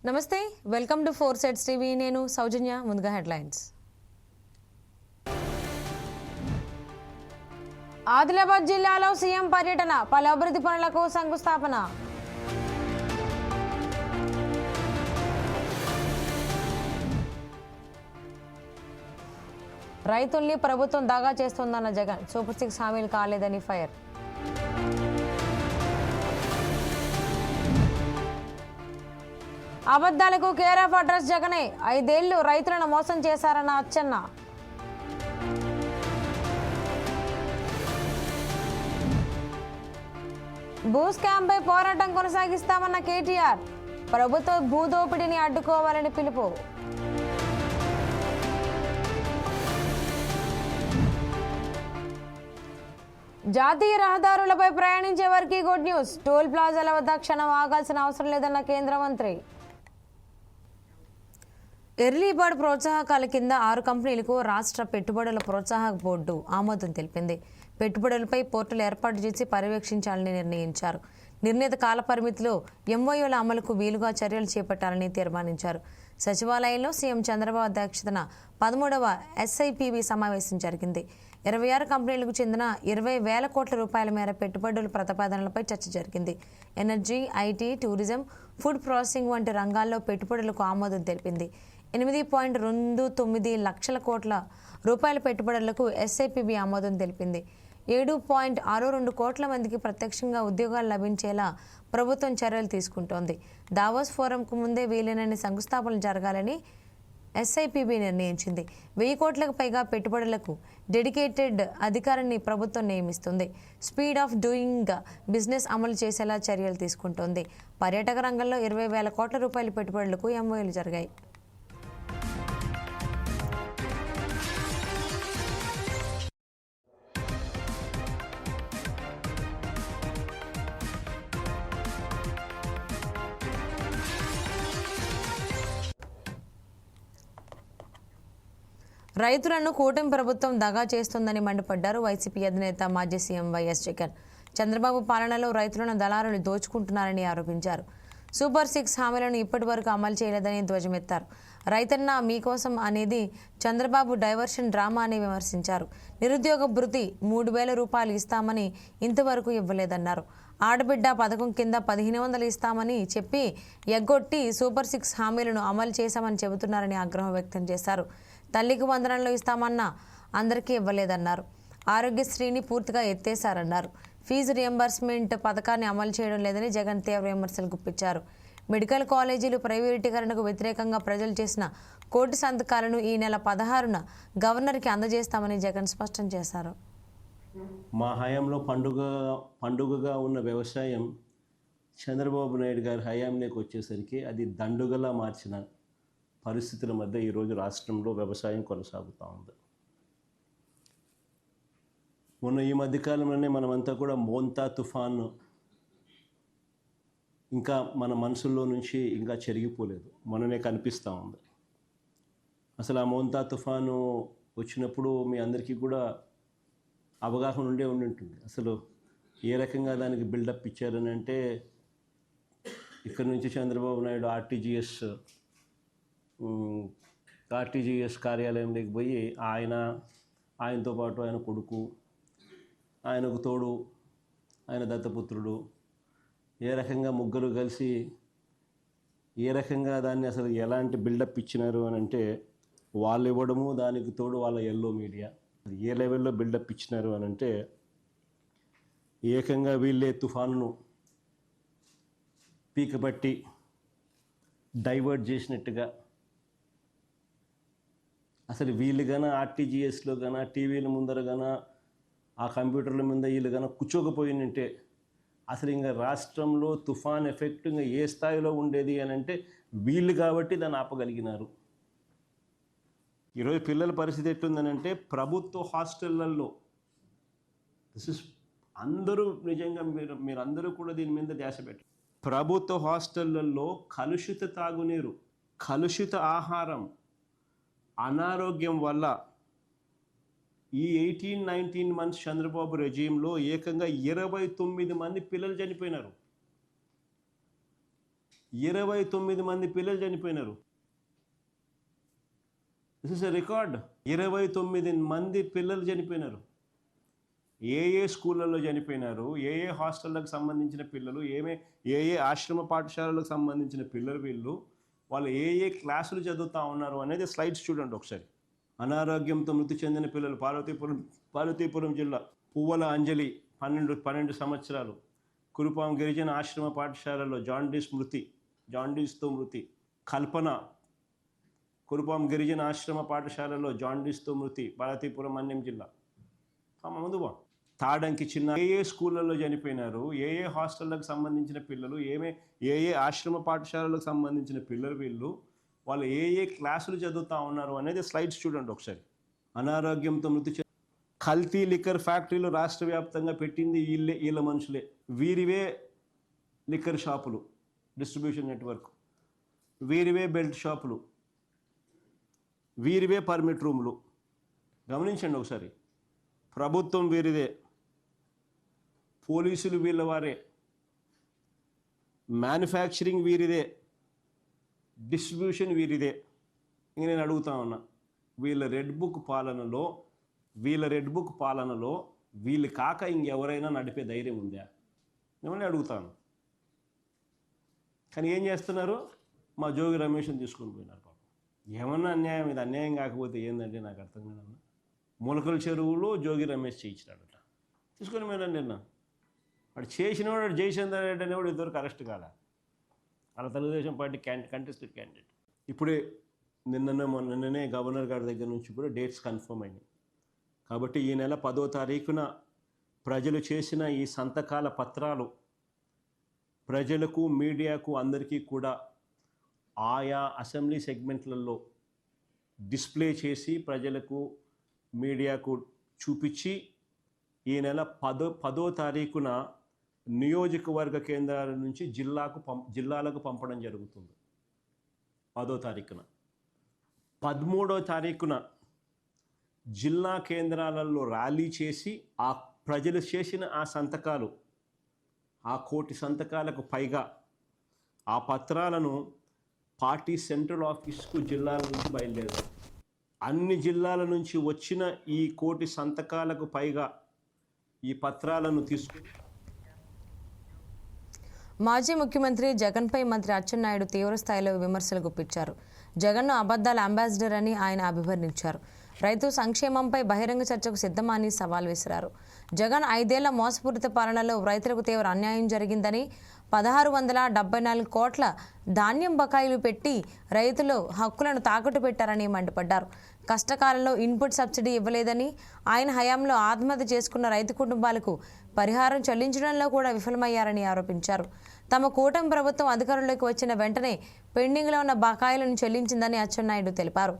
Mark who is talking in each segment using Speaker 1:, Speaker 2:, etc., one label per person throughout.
Speaker 1: నమస్తే, welcome to 4 Sides TV. నేను సౌజన్య. ముందుగా హెడ్లైన్స్. ఆదిలాబాద్ జిల్లాలో సీఎం పర్యటన, పలు అభివృద్ధి పనులకు శంకుస్థాపన. రైతుల్ని ప్రభుత్వం దాగా చేస్తోందన్న జగన్, సూపర్ 6 హామీలు కాలేదని ఫైర్. అబద్ధాలకు కేర్ ఆఫ్ అడ్రస్ జగనే, 5 ఏళ్లు రైతులను మోసం చేశారన్న అచ్చెన్న. భూ స్కామ్ పై పోరాటం కొనసాగిస్తామన్న కేటీఆర్, ప్రభుత్వ భూదోపిడిని అడ్డుకోవాలని పిలుపు. జాతీయ రహదారులపై ప్రయాణించే వారికి గుడ్ న్యూస్, టోల్ ప్లాజాల వద్ద క్షణం ఆగాల్సిన అవసరం లేదన్న కేంద్ర మంత్రి. ఎర్లీ బర్డ్ ప్రోత్సాహకాల కింద 6 కంపెనీలకు రాష్ట్ర పెట్టుబడుల ప్రోత్సాహక బోర్డు ఆమోదం తెలిపింది. పెట్టుబడులపై పోర్టల్ ఏర్పాటు చేసి పర్యవేక్షించాలని నిర్ణయించారు. నిర్ణీత కాల పరిమితిలో ఎంఓయూల అమలుకు వీలుగా చర్యలు చేపట్టాలని తీర్మానించారు. సచివాలయంలో సీఎం చంద్రబాబు అధ్యక్షతన 13వ SIPB సమావేశం జరిగింది. 26 కంపెనీలకు చెందిన 20,000 కోట్ల రూపాయల మేర పెట్టుబడుల ప్రతిపాదనలపై చర్చ జరిగింది. Energy, IT, tourism, food processing వంటి రంగాల్లో పెట్టుబడులకు ఆమోదం తెలిపింది. 8.29 లక్షల కోట్ల రూపాయల పెట్టుబడులకు SIPB ఆమోదం తెలిపింది. 7.62 కోట్ల మందికి ప్రత్యక్షంగా ఉద్యోగాలు లభించేలా ప్రభుత్వం చర్యలు తీసుకుంటోంది. దావోస్ ఫోరంకు ముందే వీలైనన్ని శంకుస్థాపనలు జరగాలని SIPB నిర్ణయించింది. 1000 కోట్లకు పైగా పెట్టుబడులకు డెడికేటెడ్ అధికారిని ప్రభుత్వం నియమిస్తుంది. స్పీడ్ ఆఫ్ డూయింగ్ బిజినెస్ అమలు చేసేలా చర్యలు తీసుకుంటోంది. పర్యాటక రంగంలో 20,000 కోట్ల రూపాయల పెట్టుబడులకు MOUలు జరిగాయి. రైతులను కూటమి ప్రభుత్వం దగా చేస్తోందని మండిపడ్డారు వైసీపీ అధినేత మాజీ సీఎం వైఎస్ జగన్. చంద్రబాబు పాలనలో రైతులను దళారులు దోచుకుంటున్నారని ఆరోపించారు. సూపర్ 6 హామీలను ఇప్పటి వరకు అమలు చేయలేదని ధ్వజమెత్తారు. రైతన్న మీకోసం అనేది చంద్రబాబు డైవర్షన్ డ్రామా అని విమర్శించారు. నిరుద్యోగ భృతి 3,000 రూపాయలు ఇస్తామని ఇంతవరకు ఇవ్వలేదన్నారు. ఆడబిడ్డ పథకం కింద 1,500 ఇస్తామని చెప్పి ఎగ్గొట్టి సూపర్ 6 హామీలను అమలు చేశామని చెబుతున్నారని ఆగ్రహం వ్యక్తం చేశారు. తల్లికి వందనంలో ఇస్తామన్నా అందరికీ ఇవ్వలేదన్నారు. ఆరోగ్యశ్రీని పూర్తిగా ఎత్తేశారన్నారు. ఫీజు రియంబర్స్మెంట్ పథకాన్ని అమలు చేయడం లేదని జగన్ తీవ్ర విమర్శలు గుప్పించారు. మెడికల్ కాలేజీలు ప్రైవేటీకరణకు వ్యతిరేకంగా ప్రజలు చేసిన కోర్టు సంతకాలను ఈ నెల 16న గవర్నర్కి అందజేస్తామని జగన్ స్పష్టం చేశారు.
Speaker 2: మా హయాంలో పండుగగా ఉన్న వ్యవసాయం చంద్రబాబు నాయుడు గారి హయాంలోకి వచ్చేసరికి అది దండుగలా మార్చిన పరిస్థితుల మధ్య ఈరోజు రాష్ట్రంలో వ్యవసాయం కొనసాగుతూ ఉంది. మొన్న ఈ మధ్యకాలంలోనే మనమంతా కూడా మోంతా తుఫాను ఇంకా మన మనసుల్లో నుంచి ఇంకా చెరిగిపోలేదు, మొన్ననే కనిపిస్తూ ఉంది. అసలు ఆ మోంతా తుఫాను వచ్చినప్పుడు మీ అందరికీ కూడా అవగాహన ఉండి ఉంటుంది. అసలు ఏ రకంగా దానికి బిల్డప్ ఇచ్చారని అంటే, ఇక్కడ నుంచి చంద్రబాబు నాయుడు ఆర్టీజీఎస్ కార్యాలయంలోకి పోయి ఆయనతో పాటు ఆయన కొడుకు, ఆయనకు తోడు ఆయన దత్తపుత్రుడు, ఏ రకంగా ముగ్గురు కలిసి ఏ రకంగా దాన్ని అసలు ఎలాంటి బిల్డప్ ఇచ్చినారు అని అంటే, వాళ్ళు ఇవ్వడము, దానికి తోడు వాళ్ళ ఎల్లో మీడియా ఏ లెవెల్లో బిల్డప్ ఇచ్చినారు అని అంటే, ఏకంగా వీళ్ళే తుఫానును పీకబట్టి డైవర్ట్ చేసినట్టుగా, అసలు వీళ్ళు గాన ఆర్టీజీఎస్లో గాన టీవీల ముందర గాన ఆ కంప్యూటర్ల మీద వీళ్ళు గాన కూర్చోకపోయినంటే అసలు ఇంకా రాష్ట్రంలో తుఫాన్ ఎఫెక్ట్ ఇంకా ఏ స్థాయిలో ఉండేది అని అంటే వీళ్ళు కాబట్టి దాన్ని ఆపగలిగినారు. ఈరోజు పిల్లల పరిస్థితి ఎట్టుందని అంటే, ప్రభుత్వ హాస్టళ్లలో అందరూ నిజంగా మీరందరూ కూడా దీని మీద ధ్యాస పెట్టారు. ప్రభుత్వ హాస్టళ్లలో కలుషిత తాగునీరు, కలుషిత ఆహారం, అనారోగ్యం వల్ల ఈ 18-19 మంత్స్ చంద్రబాబు రెజీమ్లో ఏకంగా 29 మంది పిల్లలు చనిపోయినారు. 29 మంది పిల్లలు చనిపోయినారు. This is a record. 29 మంది పిల్లలు చనిపోయినారు. ఏ స్కూళ్ళల్లో చనిపోయినారు, ఏ హాస్టళ్ళకు సంబంధించిన పిల్లలు, ఏ ఆశ్రమ పాఠశాలలకు సంబంధించిన పిల్లలు వీళ్ళు, వాళ్ళు ఏ క్లాసులు చదువుతూ ఉన్నారు అనేది స్లైడ్స్ చూడండి ఒకసారి. అనారోగ్యంతో మృతి చెందిన పిల్లలు పార్వతీపురం జిల్లా పువ్వల అంజలి 12 సంవత్సరాలు. కురుపాం గిరిజన ఆశ్రమ పాఠశాలలో జాండీస్తో మృతి. కల్పన కురుపాం గిరిజన ఆశ్రమ పాఠశాలలో జాండీస్తో మృతి, పార్వతీపురం అన్యం జిల్లా. ముందు తాడంకి చిన్న ఏ స్కూళ్ళల్లో చనిపోయినారు, ఏ హాస్టళ్ళకు సంబంధించిన పిల్లలు, ఏ ఆశ్రమ పాఠశాలలకు సంబంధించిన పిల్లలు వీళ్ళు, వాళ్ళు ఏ క్లాసులు చదువుతూ ఉన్నారు అనేది స్లైడ్స్ చూడండి ఒకసారి. అనారోగ్యంతో మృతి కల్తీ లిక్కర్ ఫ్యాక్టరీలు రాష్ట్ర వ్యాప్తంగా పెట్టింది వీళ్ళ మనుషులే. వీరివే లిక్కర్ షాపులు, డిస్ట్రిబ్యూషన్ నెట్వర్క్, వీరివే బెల్ట్ షాపులు, వీరివే పర్మిట్ రూములు. గమనించండి ఒకసారి. ప్రభుత్వం వీరిదే, పోలీసులు వీళ్ళ వారే, మ్యానుఫ్యాక్చరింగ్ వీరిదే, డిస్ట్రిబ్యూషన్ వీరిదే. ఇంక నేను అడుగుతా ఉన్నా, వీళ్ళ రెడ్ బుక్ పాలనలో వీళ్ళు కాక ఇంకెవరైనా నడిపే ధైర్యం ఉందా? ఏమని అడుగుతాను. కానీ ఏం చేస్తున్నారు? మా జోగి రమేష్ని తీసుకొని పోయినారు. పాపం ఏమన్నా అన్యాయం, ఇది అన్యాయం కాకపోతే ఏంటంటే నాకు అర్థం కాదన్నా. మొలకల చెరువులో జోగి రమేష్ చేయించినాడట, తీసుకొని పోయినాను నిన్న. వాడు చేసినవాడు జయచంద్ర రెడ్డి అనేవాడు ఇద్దరికి అరెస్ట్ కాలే. అలా తెలుగుదేశం పార్టీ కంటెస్టెడ్ క్యాండిడేట్. ఇప్పుడే నిన్ననే గవర్నర్ గారి దగ్గర నుంచి కూడా డేట్స్ కన్ఫర్మ్ అయినాయి. కాబట్టి ఈ నెల 10వ తారీఖున ప్రజలు చేసిన ఈ సంతకాల పత్రాలు ప్రజలకు, మీడియాకు, అందరికీ కూడా ఆయా అసెంబ్లీ సెగ్మెంట్లలో డిస్ప్లే చేసి ప్రజలకు, మీడియాకు చూపించి ఈ నెల 10వ తారీఖున నియోజకవర్గ కేంద్రాల నుంచి జిల్లాలకు పంపడం జరుగుతుంది. 10వ తారీఖున. 13వ తారీఖున జిల్లా కేంద్రాలలో ర్యాలీ చేసి ఆ ప్రజలు చేసిన ఆ సంతకాలు, ఆ 1 కోటి సంతకాలకు పైగా ఆ పత్రాలను పార్టీ సెంట్రల్ ఆఫీస్కు జిల్లాల నుంచి బయలుదేరారు. అన్ని జిల్లాల నుంచి వచ్చిన ఈ 1 కోటి సంతకాలకు పైగా ఈ పత్రాలను తీసుకుని
Speaker 1: మాజీ ముఖ్యమంత్రి జగన్పై మంత్రి అచ్చెన్నాయుడు తీవ్రస్థాయిలో విమర్శలు గుప్పించారు. జగన్ను అబద్ధాల అంబాసిడర్ అని ఆయన అభివర్ణించారు. రైతు సంక్షేమంపై బహిరంగ చర్చకు సిద్ధమని సవాల్ విసిరారు. జగన్ 5 ఏళ్ల మోసపూరిత పాలనలో రైతులకు తీవ్ర అన్యాయం జరిగిందని, 1674 కోట్ల ధాన్యం బకాయిలు పెట్టి రైతులు హక్కులను తాకట్టు పెట్టారని మండిపడ్డారు. కష్టకాలంలో ఇన్పుట్ సబ్సిడీ ఇవ్వలేదని, ఆయన హయాంలో ఆత్మహత్య చేసుకున్న రైతు కుటుంబాలకు పరిహారం చెల్లించడంలో కూడా విఫలమయ్యారని ఆరోపించారు. తమ కూటమి ప్రభుత్వం అధికారంలోకి వచ్చిన వెంటనే పెండింగ్లో ఉన్న బకాయిలను చెల్లించిందని అచ్చెన్నాయుడు తెలిపారు.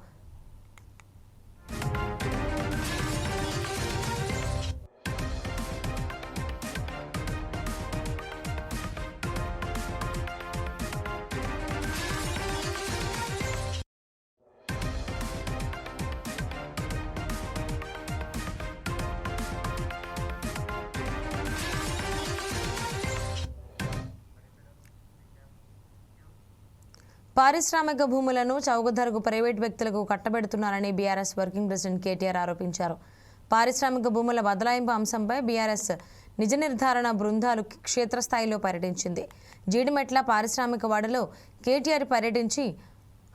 Speaker 1: పారిశ్రామిక భూములను చౌకధరకు ప్రైవేట్ వ్యక్తులకు కట్టబెడుతున్నారని బీఆర్ఎస్ వర్కింగ్ ప్రెసిడెంట్ కేటీఆర్ ఆరోపించారు. పారిశ్రామిక భూముల బదలాయింపు అంశంపై బీఆర్ఎస్ నిజ నిర్ధారణ బృందాలు క్షేత్రస్థాయిలో పర్యటించింది. జీడిమెట్ల పారిశ్రామిక వాడలో కేటీఆర్ పర్యటించి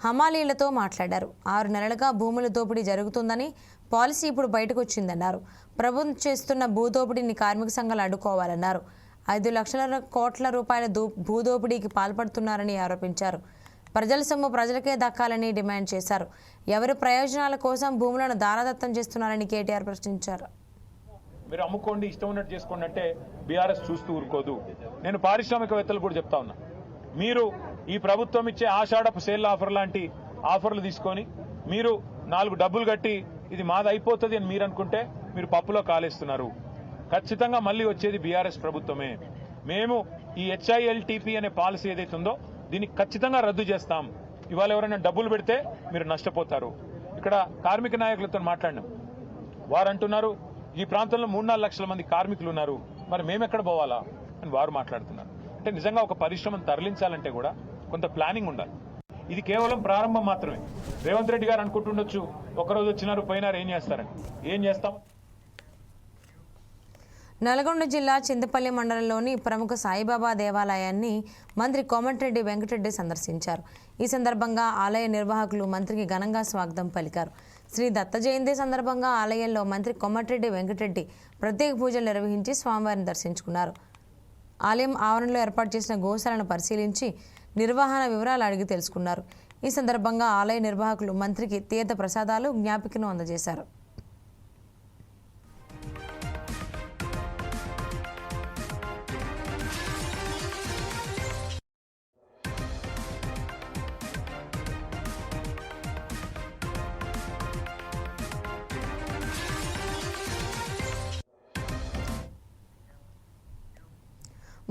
Speaker 1: హమాలీలతో మాట్లాడారు. 6 నెలలుగా భూముల దోపిడీ జరుగుతుందని, పాలసీ ఇప్పుడు బయటకు వచ్చిందన్నారు. ప్రభుత్వం చేస్తున్న భూదోపిడీని కార్మిక సంఘాలు అడ్డుకోవాలన్నారు. 5 లక్షల కోట్ల రూపాయల భూదోపిడీకి పాల్పడుతున్నారని ఆరోపించారు. ప్రజల సొమ్ము ప్రజలకే దక్కాలని డిమాండ్ చేశారు. ఎవరి ప్రయోజనాల కోసం భూములను దారాదత్తం చేస్తున్నారని కేటీఆర్ ప్రశ్నించారు.
Speaker 3: మీరు అమ్ముకోండి, ఇష్టం ఉన్నట్టు చేసుకోండి అంటే బీఆర్ఎస్ చూస్తూ ఊరుకోదు. నేను పారిశ్రామికవేత్తలు కూడా చెప్తా ఉన్నా, మీరు ఈ ప్రభుత్వం ఇచ్చే ఆషాఢపు సేల్ ఆఫర్ లాంటి ఆఫర్లు తీసుకొని మీరు 4 డబ్బులు కట్టి ఇది మాది అయిపోతుంది అని మీరు అనుకుంటే మీరు పప్పులో కాలేస్తున్నారు. ఖచ్చితంగా మళ్ళీ వచ్చేది బీఆర్ఎస్ ప్రభుత్వమే. మేము ఈ HILTP అనే పాలసీ ఏదైతే ఉందో దీన్ని ఖచ్చితంగా రద్దు చేస్తాం. ఇవాళ ఎవరైనా డబ్బులు పెడితే మీరు నష్టపోతారు. ఇక్కడ కార్మిక నాయకులతో మాట్లాడినాం. వారు అంటున్నారు ఈ ప్రాంతంలో 3-4 లక్షల మంది కార్మికులు ఉన్నారు, మరి మేమెక్కడ పోవాలా అని వారు మాట్లాడుతున్నారు. అంటే నిజంగా ఒక పరిశ్రమను తరలించాలంటే కూడా కొంత ప్లానింగ్ ఉండాలి. ఇది కేవలం ప్రారంభం మాత్రమే. రేవంత్ రెడ్డి గారు అనుకుంటుండొచ్చు ఒకరోజు వచ్చినారు పోయినారు ఏం చేస్తారని. ఏం చేస్తాం?
Speaker 1: నల్గొండ జిల్లా చింతపల్లి మండలంలోని ప్రముఖ సాయిబాబా దేవాలయాన్ని మంత్రి కోమటిరెడ్డి వెంకటరెడ్డి సందర్శించారు. ఈ సందర్భంగా ఆలయ నిర్వాహకులు మంత్రికి ఘనంగా స్వాగతం పలికారు. శ్రీ దత్త జయంతి సందర్భంగా ఆలయంలో మంత్రి కోమటిరెడ్డి వెంకటరెడ్డి ప్రత్యేక పూజలు నిర్వహించి స్వామివారిని దర్శించుకున్నారు. ఆలయం ఆవరణలో ఏర్పాటు చేసిన గోశాలను పరిశీలించి నిర్వహణ వివరాలు అడిగి తెలుసుకున్నారు. ఈ సందర్భంగా ఆలయ నిర్వాహకులు మంత్రికి తీర్థ ప్రసాదాలు జ్ఞాపికను అందజేశారు.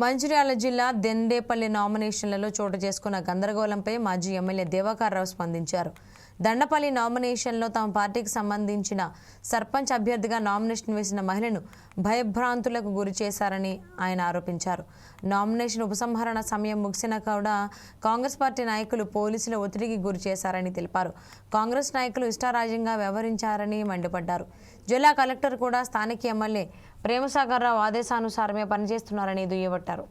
Speaker 1: మంచిర్యాల జిల్లా దెండేపల్లి నామినేషన్లలో చోటు చేసుకున్న గందరగోళంపై మాజీ ఎమ్మెల్యే దేవాకర్రావు స్పందించారు. దండపల్లి నామినేషన్లో తమ పార్టీకి సంబంధించిన సర్పంచ్ అభ్యర్థిగా నామినేషన్ వేసిన మహిళను భయభ్రాంతులకు గురి చేశారని ఆయన ఆరోపించారు. నామినేషన్ ఉపసంహరణ సమయం ముగిసినా కూడా కాంగ్రెస్ పార్టీ నాయకులు పోలీసుల ఒత్తిడికి గురి చేశారని తెలిపారు. కాంగ్రెస్ నాయకులు ఇష్టారాజ్యంగా వ్యవహరించారని మండిపడ్డారు. జిల్లా కలెక్టర్ కూడా స్థానిక ఎమ్మెల్యే ప్రేమసాగర్ రావు ఆదేశానుసారమే పనిచేస్తున్నారని దుయ్యబట్టారు.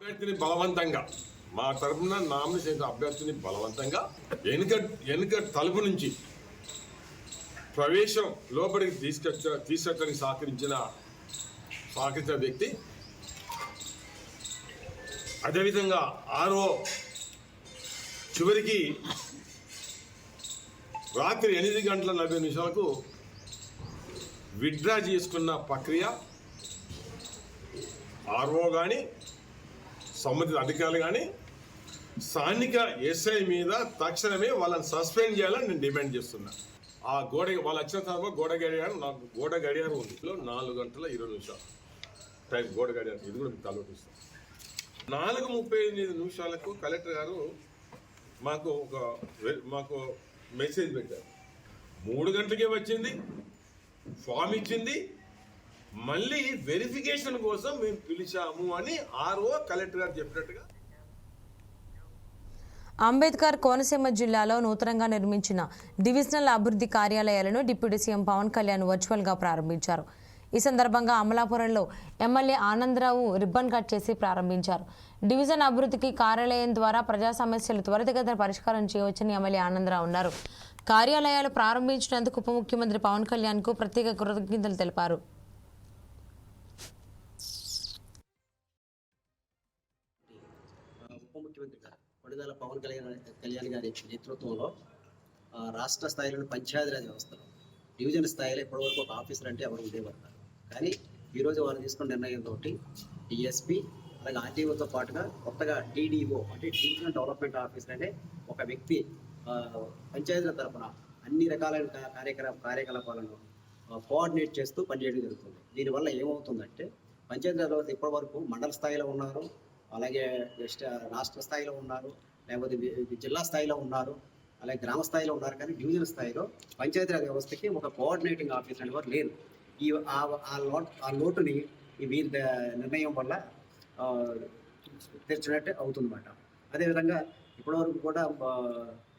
Speaker 4: అభ్యర్థిని బలవంతంగా మా తరఫున నామినేషన్ అభ్యర్థిని బలవంతంగా వెనుక తలుపు నుంచి ప్రవేశం లోపలికి తీసుకొచ్చడానికి సహకరించిన వ్యక్తి, అదేవిధంగా ఆర్ఓ చివరికి రాత్రి 8:40 విత్డ్రా చేసుకున్న ప్రక్రియ ఆర్ఓ కానీ సంబంధిత అధికారులు కానీ స్థానిక ఎస్ఐ మీద తక్షణమే వాళ్ళని సస్పెండ్ చేయాలని నేను డిమాండ్ చేస్తున్నా. ఆ వాళ్ళు వచ్చిన తర్వాత గోడ గడియారం ఉంది. 4:20 టైం గోడ గడియారం, ఇది కూడా మీకు తలపిస్తాం. 4:35 కలెక్టర్ గారు మాకు మెసేజ్ పెట్టారు. 3 గంటలకే వచ్చింది, ఫామ్ ఇచ్చింది, మళ్ళీ వెరిఫికేషన్ కోసం మేము పిలిచాము అని ఆర్ఓ కలెక్టర్ గారు చెప్పినట్టుగా.
Speaker 1: అంబేద్కర్ కోనసీమ జిల్లాలో నూతనంగా నిర్మించిన డివిజనల్ అభివృద్ధి కార్యాలయాలను డిప్యూటీ సీఎం పవన్ కళ్యాణ్ వర్చువల్గా ప్రారంభించారు. ఈ సందర్భంగా అమలాపురంలో ఎమ్మెల్యే ఆనందరావు రిబ్బన్ కట్ చేసి ప్రారంభించారు. డివిజన్ అభివృద్ధికి కార్యాలయం ద్వారా ప్రజా సమస్యలు త్వరితగతిన పరిష్కారం చేయవచ్చని ఎమ్మెల్యే ఆనందరావు అన్నారు. కార్యాలయాలు ప్రారంభించినందుకు ఉప ముఖ్యమంత్రి పవన్ కళ్యాణ్కు ప్రత్యేక కృతజ్ఞతలు తెలిపారు.
Speaker 5: ఉప ముఖ్యమంత్రి గారు కొణిదెల పవన్ కళ్యాణ్ గారి నేతృత్వంలో రాష్ట్ర స్థాయిలోని పంచాయతీరాజ్ వ్యవస్థలో డివిజన్ స్థాయిలో ఇప్పటివరకు ఒక ఆఫీసర్ అంటే ఎవరు ఉండేవారు. కానీ ఈరోజు వారు తీసుకున్న నిర్ణయంతో డిఎస్పీ అలాగే ఆర్టీఓతో పాటుగా కొత్తగా టీడీఓ అంటే డివిజనల్ డెవలప్మెంట్ ఆఫీసర్ అనే ఒక వ్యక్తి పంచాయతీల తరఫున అన్ని రకాలైన కార్యకలాపాలను కోఆర్డినేట్ చేస్తూ పనిచేయడం జరుగుతుంది. దీనివల్ల ఏమవుతుందంటే పంచాయతీరాజ్ ఇప్పటి వరకు మండల స్థాయిలో ఉన్నారు, అలాగే రాష్ట్ర స్థాయిలో ఉన్నారు, లేకపోతే జిల్లా స్థాయిలో ఉన్నారు, అలాగే గ్రామ స్థాయిలో ఉన్నారు. కానీ డివిజన్ స్థాయిలో పంచాయతీరాజ్ వ్యవస్థకి ఒక కోఆర్డినేటింగ్ ఆఫీసర్ అనేవారు లేరు. ఆ లోటుని వీరి నిర్ణయం వల్ల తీర్చినట్టే అవుతుందన్నమాట. అదేవిధంగా ఇప్పటివరకు కూడా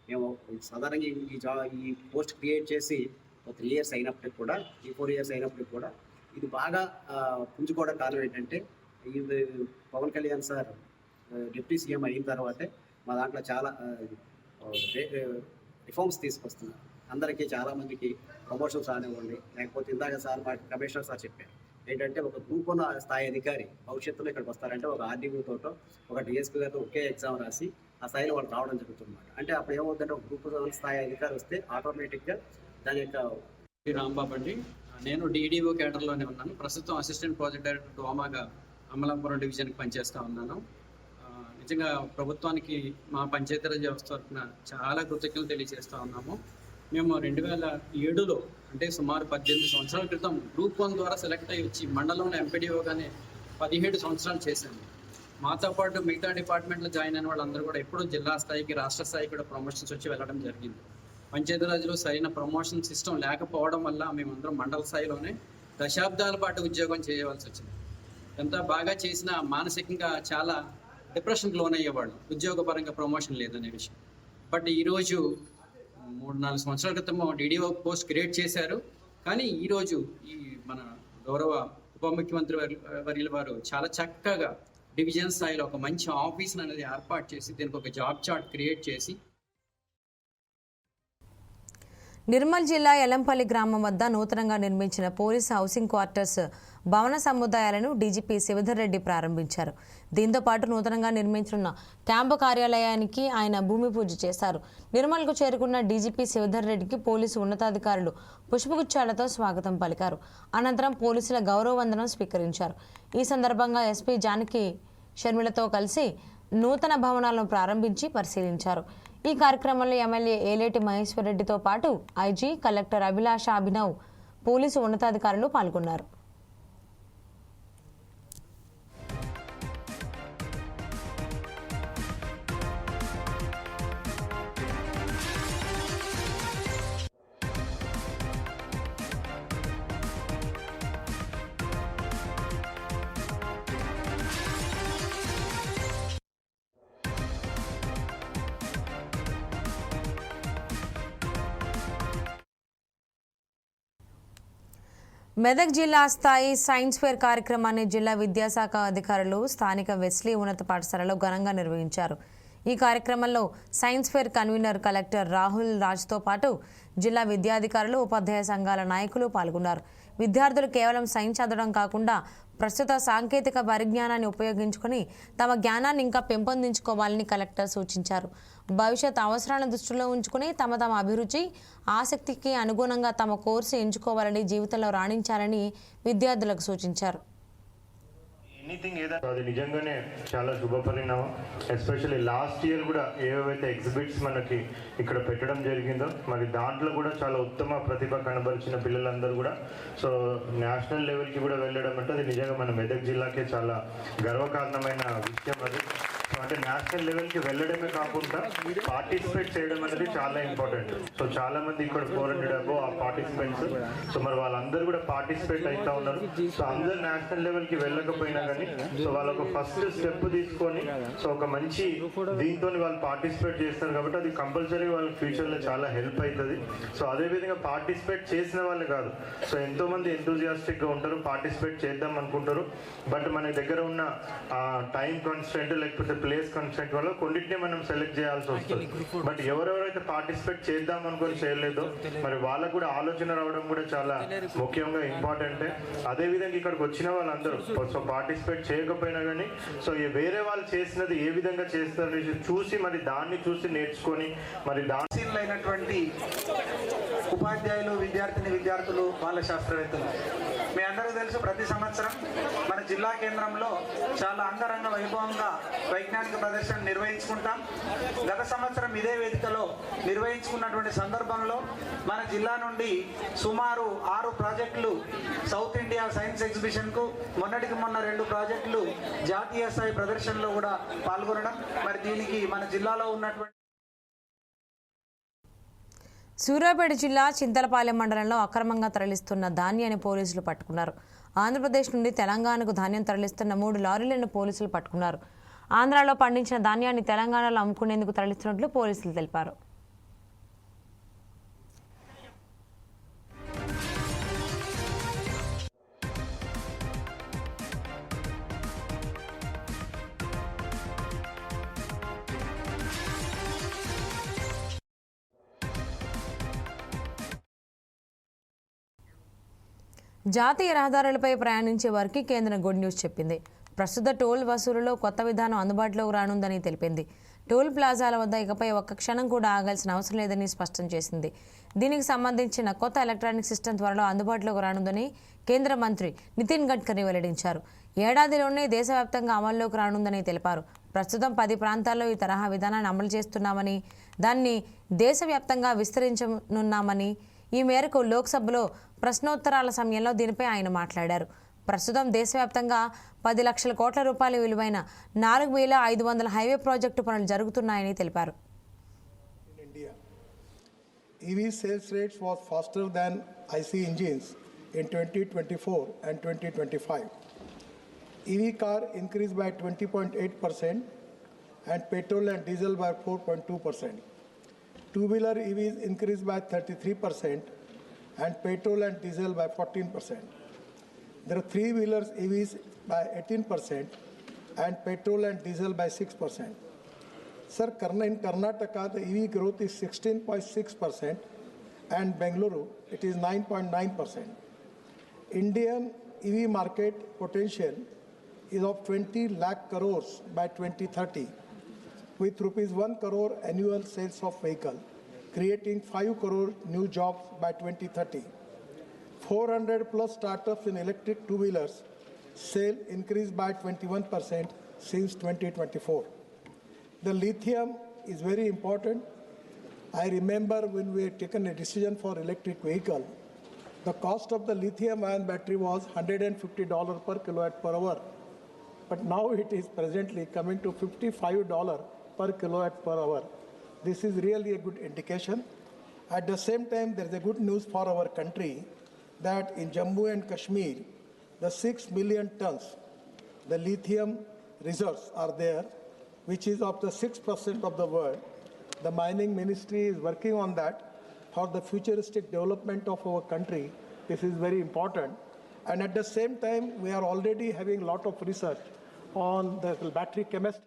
Speaker 5: మేము సాధారణంగా ఈ పోస్ట్ క్రియేట్ చేసి 3 years అయినప్పటికి కూడా, ఈ 4 years అయినప్పటికి కూడా ఇది బాగా పుంజుకోవడం కారణం ఏంటంటే ఇది Pawan Kalyan sir deputy CM అయిన తర్వాతే మా దాంట్లో చాలా రిఫార్మ్స్ తీసుకొస్తున్నారు. అందరికీ చాలామందికి ప్రమోషన్స్ రానివ్వండి, లేకపోతే ఇందాక సార్ మా కమిషనర్ సార్ చెప్పారు ఏంటంటే ఒక గ్రూప్ 1 స్థాయి అధికారి భవిష్యత్తులో ఇక్కడికి వస్తారంటే ఒక ఆర్డీఓ తోటో ఒక డిఎస్పీ గారితో ఒకే ఎగ్జామ్ రాసి ఆ స్థాయిలో వాళ్ళు రావడం జరుగుతుందన్నమాట. అంటే అప్పుడు ఏమవుతుందంటే ఒక గ్రూప్ 1 స్థాయి అధికారి వస్తే ఆటోమేటిక్గా దాని యొక్క.
Speaker 6: రాంబాబు అండి, నేను డిడిఓ కేటర్లోనే ఉన్నాను. ప్రస్తుతం అసిస్టెంట్ ప్రాజెక్ట్ డైరెక్టర్ డోమాగా అమలాపురం డివిజన్కి పనిచేస్తూ ఉన్నాను. నిజంగా ప్రభుత్వానికి మా పంచాయతీరాజ్ వ్యవస్థ తరఫున చాలా కృతజ్ఞతలు తెలియజేస్తూ ఉన్నాము. మేము 2007లో అంటే సుమారు 18 సంవత్సరాల క్రితం గ్రూప్ 1 ద్వారా సెలెక్ట్ అయ్యి వచ్చి మండలంలో ఎంపీడీఓగానే 17 సంవత్సరాలు చేశాము. మాతో పాటు మిగతా డిపార్ట్మెంట్లో జాయిన్ అయిన వాళ్ళందరూ కూడా ఎప్పుడూ జిల్లా స్థాయికి రాష్ట్ర స్థాయికి కూడా ప్రమోషన్స్ వచ్చి వెళ్ళడం జరిగింది. పంచాయతీరాజ్లో సరైన ప్రమోషన్ సిస్టమ్ లేకపోవడం వల్ల మేమందరం మండల స్థాయిలోనే దశాబ్దాల పాటు ఉద్యోగం చేయవలసి వచ్చింది. ఎంత బాగా చేసినా మానసికంగా చాలా డిప్రెషన్కి లోనయ్యేవాళ్ళు, ఉద్యోగపరంగా ప్రమోషన్ లేదనే విషయం. బట్ ఈరోజు 3-4 సంవత్సరాల క్రితం DDO పోస్ట్ క్రియేట్ చేశారు. కానీ ఈరోజు ఈ మన గౌరవ ఉప ముఖ్యమంత్రి వర్యుల వారు చాలా చక్కగా డివిజన్ స్థాయిలో ఒక మంచి ఆఫీస్ అనేది ఏర్పాటు చేసి దీనికి ఒక జాబ్ చార్ట్ క్రియేట్ చేసి
Speaker 1: నిర్మల్ జిల్లా ఎలంపల్లి గ్రామం వద్ద నూతనంగా నిర్మించిన పోలీస్ హౌసింగ్ క్వార్టర్స్ భవన సముదాయాలను డీజీపీ శివధర్ రెడ్డి ప్రారంభించారు. దీంతో పాటు నూతనంగా నిర్మించనున్న క్యాంపు కార్యాలయానికి ఆయన భూమి పూజ చేశారు. నిర్మల్కు చేరుకున్న డీజీపీ శివధర్ రెడ్డికి పోలీసు ఉన్నతాధికారులు పుష్పగుచ్చాలతో స్వాగతం పలికారు. అనంతరం పోలీసుల గౌరవ వందనం స్వీకరించారు. ఈ సందర్భంగా ఎస్పీ జానకి షర్మిలతో కలిసి నూతన భవనాలను ప్రారంభించి పరిశీలించారు. ఈ కార్యక్రమంలో ఎమ్మెల్యే ఏలేటి మహేశ్వర్ రెడ్డితో పాటు ఐజీ, కలెక్టర్ అభిలాష అభినవ్, పోలీసు ఉన్నతాధికారులు పాల్గొన్నారు. మెదక్ జిల్లా స్థాయి సైన్స్ ఫేర్ కార్యక్రమాన్ని జిల్లా విద్యాశాఖ అధికారులు స్థానిక వెస్లీ ఉన్నత పాఠశాలలో ఘనంగా నిర్వహించారు. ఈ కార్యక్రమంలో science fair convener collector Rahul రాజ్తో పాటు జిల్లా విద్యాధికారులు, ఉపాధ్యాయ సంఘాల నాయకులు పాల్గొన్నారు. విద్యార్థులు కేవలం సైన్స్ చదవడం కాకుండా ప్రస్తుత సాంకేతిక పరిజ్ఞానాన్ని ఉపయోగించుకొని తమ జ్ఞానాన్ని ఇంకా పెంపొందించుకోవాలని కలెక్టర్ సూచించారు. భవిష్యత్ అవసరాలను దృష్టిలో ఉంచుకుని తమ అభిరుచి, ఆసక్తికి అనుగుణంగా తమ కోర్సు ఎంచుకోవాలని, జీవితంలో రాణించాలని విద్యార్థులకు సూచించారు.
Speaker 7: అది నిజంగానే చాలా శుభ పరిణామం. ఎస్పెషల్లీ లాస్ట్ ఇయర్ కూడా ఏవైతే ఎగ్జిబిట్స్ మనకి ఇక్కడ పెట్టడం జరిగిందో మరి దాంట్లో కూడా చాలా ఉత్తమ ప్రతిభ కనబరిచిన పిల్లలందరూ కూడా సో నేషనల్ లెవెల్కి కూడా వెళ్ళడం అంటే అది నిజంగా మన మెదక్ జిల్లాకే చాలా గర్వకారణమైన విషయం. అది అంటే నేషనల్ లెవెల్కి వెళ్ళడమే కాకుండా పార్టిసిపేట్ చేయడం అనేది చాలా ఇంపార్టెంట్. సో చాలా మంది ఇక్కడ 400 అబో ఆ పార్టిసిపెంట్స్. సో మరి వాళ్ళందరూ కూడా పార్టిసిపేట్ అవుతా ఉన్నారు. సో అందరు నేషనల్ లెవెల్కి వెళ్ళకపోయినా కానీ సో వాళ్ళు ఒక ఫస్ట్ స్టెప్ తీసుకొని సో ఒక మంచి దీంతో వాళ్ళు పార్టిసిపేట్ చేస్తారు కాబట్టి అది కంపల్సరీ వాళ్ళ ఫ్యూచర్లో చాలా హెల్ప్ అవుతుంది. సో అదేవిధంగా పార్టిసిపేట్ చేసిన వాళ్ళు కాదు, సో ఎంతో మంది ఎంతూజియాస్టిక్గా ఉంటారు, పార్టిసిపేట్ చేద్దాం అనుకుంటారు. బట్ మన దగ్గర ఉన్న టైం కాన్స్టెంట్ లేకపోతే ప్లేస్ కాన్స్టెంట్ వల్ల కొన్నిటిని మనం సెలెక్ట్ చేయాల్సి వస్తుంది. బట్ ఎవరెవరైతే పార్టిసిపేట్ చేద్దాం అనుకొని చేయలేదో మరి వాళ్ళకు కూడా ఆలోచన రావడం కూడా చాలా ముఖ్యంగా ఇంపార్టెంటే. అదేవిధంగా ఇక్కడికి వచ్చిన వాళ్ళందరూ సో పార్టిసిపేట్ చేయకపోయినా కానీ సో వేరే వాళ్ళు చేసినది ఏ విధంగా చేస్తారని చూసి మరి దాన్ని చూసి నేర్చుకొని మరి
Speaker 8: అయినటువంటి ఉపాధ్యాయులు, విద్యార్థులు, వాళ్ళ శాస్త్రవేత్తలు మీ అందరికీ తెలుసు ప్రతి సంవత్సరం మన జిల్లా కేంద్రంలో చాలా అంగరంగ వైభవంగా వైజ్ఞానిక ప్రదర్శన నిర్వహించుకుంటాం. గత సంవత్సరం ఇదే వేదికలో నిర్వహించుకున్నటువంటి సందర్భంలో మన జిల్లా నుండి సుమారు 6 ప్రాజెక్టులు సౌత్ ఇండియా సైన్స్ ఎగ్జిబిషన్కు, మొన్నటికి మొన్న 2 ప్రాజెక్టులు జాతీయ స్థాయి ప్రదర్శనలో కూడా పాల్గొనడం. మరి దీనికి మన జిల్లాలో ఉన్నటువంటి
Speaker 1: సూర్యాపేట జిల్లా చింతలపాలెం మండలంలో అక్రమంగా తరలిస్తున్న ధాన్యాన్ని పోలీసులు పట్టుకున్నారు. ఆంధ్రప్రదేశ్ నుండి తెలంగాణకు ధాన్యం తరలిస్తున్న 3 లారీలను పోలీసులు పట్టుకున్నారు. ఆంధ్రాలో పండించిన ధాన్యాన్ని తెలంగాణలో అమ్ముకునేందుకు తరలిస్తున్నట్లు పోలీసులు తెలిపారు. జాతీయ రహదారులపై ప్రయాణించే వారికి కేంద్రం గుడ్ న్యూస్ చెప్పింది. ప్రస్తుత టోల్ వసూలులో కొత్త విధానం అందుబాటులోకి రానుందని తెలిపింది. టోల్ ప్లాజాల వద్ద ఇకపై ఒక్క క్షణం కూడా ఆగాల్సిన అవసరం లేదని స్పష్టం చేసింది. దీనికి సంబంధించిన కొత్త ఎలక్ట్రానిక్ సిస్టమ్ త్వరలో అందుబాటులోకి రానుందని కేంద్ర మంత్రి నితిన్ గడ్కరీ వెల్లడించారు. ఏడాదిలోనే దేశవ్యాప్తంగా అమల్లోకి రానుందని తెలిపారు. ప్రస్తుతం 10 ప్రాంతాల్లో ఈ తరహా విధానాన్ని అమలు చేస్తున్నామని, దాన్ని దేశవ్యాప్తంగా విస్తరించనున్నామని, ఈ మేరకు లోక్సభలో ప్రశ్నోత్తరాల సమయంలో దీనిపై ఆయన మాట్లాడారు. ప్రస్తుతం దేశవ్యాప్తంగా 10 లక్షల కోట్ల రూపాయల విలువైన 4500 హైవే ప్రాజెక్టు పనులు జరుగుతున్నాయని తెలిపారు.
Speaker 9: EV sales rates was faster than IC engines in 2024 and 2025. EV car increased by 20.8% and petrol and diesel by 4.2%. Two-wheeler EVs increased by 33% and petrol and diesel by 14%. There are three-wheelers EVs by 18% and petrol and diesel by 6%. Sir, in Karnataka, the EV growth is 16.6% and Bengaluru, it is 9.9%. Indian EV market potential is of 20 lakh crores by 2030, with rupees 1 crore annual sales of vehicle, creating 5 crore new jobs by 2030. 400 plus startups in electric two-wheelers sale increased by 21% since 2024. The lithium is very important. I remember when we had taken a decision for electric vehicle, the cost of the lithium-ion battery was $150 per kilowatt per hour. But now it is presently coming to $55 per kilowatt per hour. This is really a good indication. At the same time, there is a good news for our country that in Jammu and Kashmir, the 6 million tons, the lithium reserves are there, which is of the 6% of the world. The mining ministry is working on that for the futuristic development of our country. This is very important. And at the same time, we are already having a lot of research on the battery chemistry.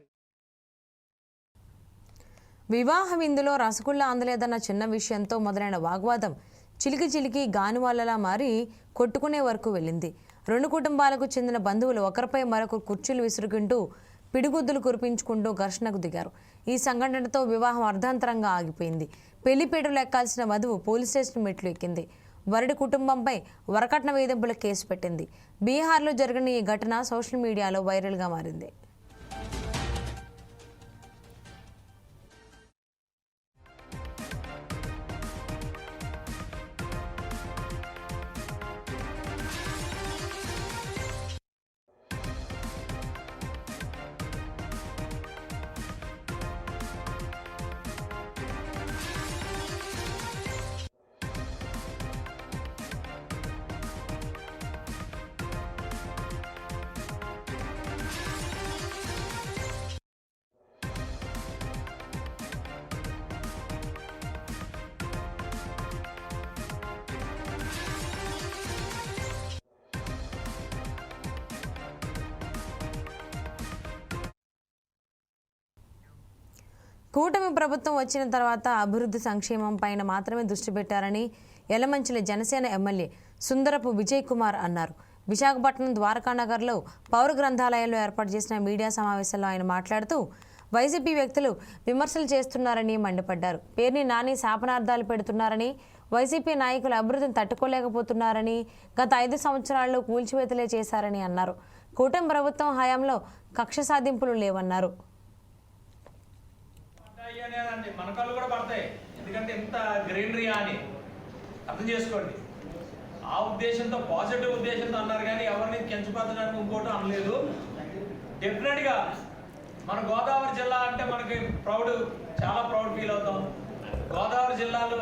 Speaker 1: వివాహ విందులో రసగుల్లా అందలేదన్న చిన్న విషయంతో మొదలైన వాగ్వాదం చిలికి చిలికి గానువాలలా మారి కొట్టుకునే వరకు వెళ్ళింది. రెండు కుటుంబాలకు చెందిన బంధువులు ఒకరిపై మరొకరు కుర్చీలు విసురుకుంటూ పిడిగుద్దులు కురిపించుకుంటూ ఘర్షణకు దిగారు. ఈ సంఘటనతో వివాహం అర్ధాంతరంగా ఆగిపోయింది. పెళ్లిపీటలు ఎక్కాల్సిన వధువు పోలీస్ స్టేషన్ మెట్లు ఎక్కింది. వరుడి కుటుంబంపై వరకట్న వేధింపుల కేసు పెట్టింది. బీహార్లో జరిగిన ఈ ఘటన సోషల్ మీడియాలో వైరల్గా మారింది. కూటమి ప్రభుత్వం వచ్చిన తర్వాత అభివృద్ధి సంక్షేమం పైన మాత్రమే దృష్టి పెట్టారని యలమంచిలి జనసేన ఎమ్మెల్యే సుందరపు విజయ్ కుమార్ అన్నారు. విశాఖపట్నం ద్వారకానగర్లో పౌర గ్రంథాలయంలో ఏర్పాటు చేసిన మీడియా సమావేశంలో ఆయన మాట్లాడుతూ వైసీపీ వ్యక్తులు విమర్శలు చేస్తున్నారని మండిపడ్డారు. పేరుని నాని శాపనార్థాలు పెడుతున్నారని, వైసీపీ నాయకులు అభివృద్ధిని తట్టుకోలేకపోతున్నారని, గత 5 సంవత్సరాల్లో కూల్చివేతలే చేశారని అన్నారు. కూటమి ప్రభుత్వం హయాంలో కక్ష సాధింపులు లేవన్నారు.
Speaker 10: మన కళ్ళు కూడా పడతాయి, ఎందుకంటే ఎంత గ్రీనరీ అని అర్థం చేసుకోండి. ఆ ఉద్దేశంతో, పాజిటివ్ ఉద్దేశంతో అన్నారు కానీ ఎవరిని కించపరచడానికి ఇంకోటి అనలేదు. డెఫినెట్గా మన గోదావరి జిల్లా అంటే మనకి చాలా ప్రౌడ్ ఫీల్ అవుతాం. గోదావరి జిల్లాలో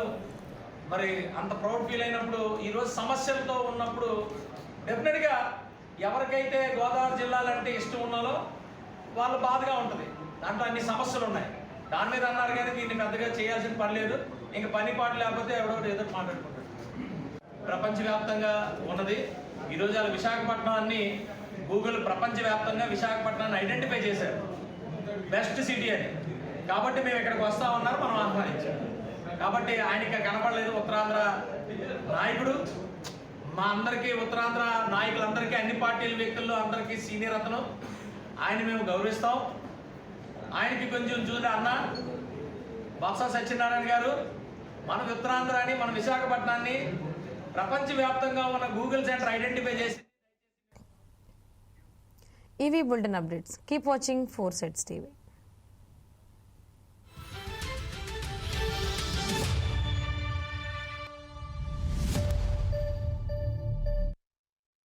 Speaker 10: మరి అంత ప్రౌడ్ ఫీల్ అయినప్పుడు, ఈరోజు సమస్యలతో ఉన్నప్పుడు డెఫినెట్గా ఎవరికైతే గోదావరి జిల్లాలంటే ఇష్టం ఉన్నాలో వాళ్ళు బాధగా ఉంటుంది. దాంట్లో అన్ని సమస్యలు ఉన్నాయి. దాని మీద అన్నారు కానీ దీన్ని పెద్దగా చేయాల్సిన పని లేదు. ఇంక పని పాటు లేకపోతే ఎవడో ఏదో మాట్లాడుకుంటాడు. ప్రపంచవ్యాప్తంగా ఉన్నది. ఈరోజు అలా విశాఖపట్నాన్ని గూగుల్ ప్రపంచవ్యాప్తంగా విశాఖపట్నాన్ని ఐడెంటిఫై చేశారు బెస్ట్ సిటీ అని. కాబట్టి మేము ఇక్కడికి వస్తామన్నారు, మనం ఆహ్వానించాం. కాబట్టి ఆయనకి కనపడలేదు ఉత్తరాంధ్ర నాయకుడు. మా అందరికీ ఉత్తరాంధ్ర నాయకులందరికీ, అన్ని పార్టీల వ్యక్తుల్లో అందరికీ సీనియర్ అతను. ఆయన మేము గౌరవిస్తాం. ఆయనకి కొంచెం చూసి అన్న బొత్స సత్యనారాయణ గారు మన ఉత్తరాంధ్రాన్ని, మన విశాఖపట్నాన్ని ప్రపంచవ్యాప్తంగా ఉన్న గూగుల్ సెంటర్ ఐడెంటిఫై చేసి.
Speaker 1: ఇవి bulletin updates. Keep watching 4 Sides TV.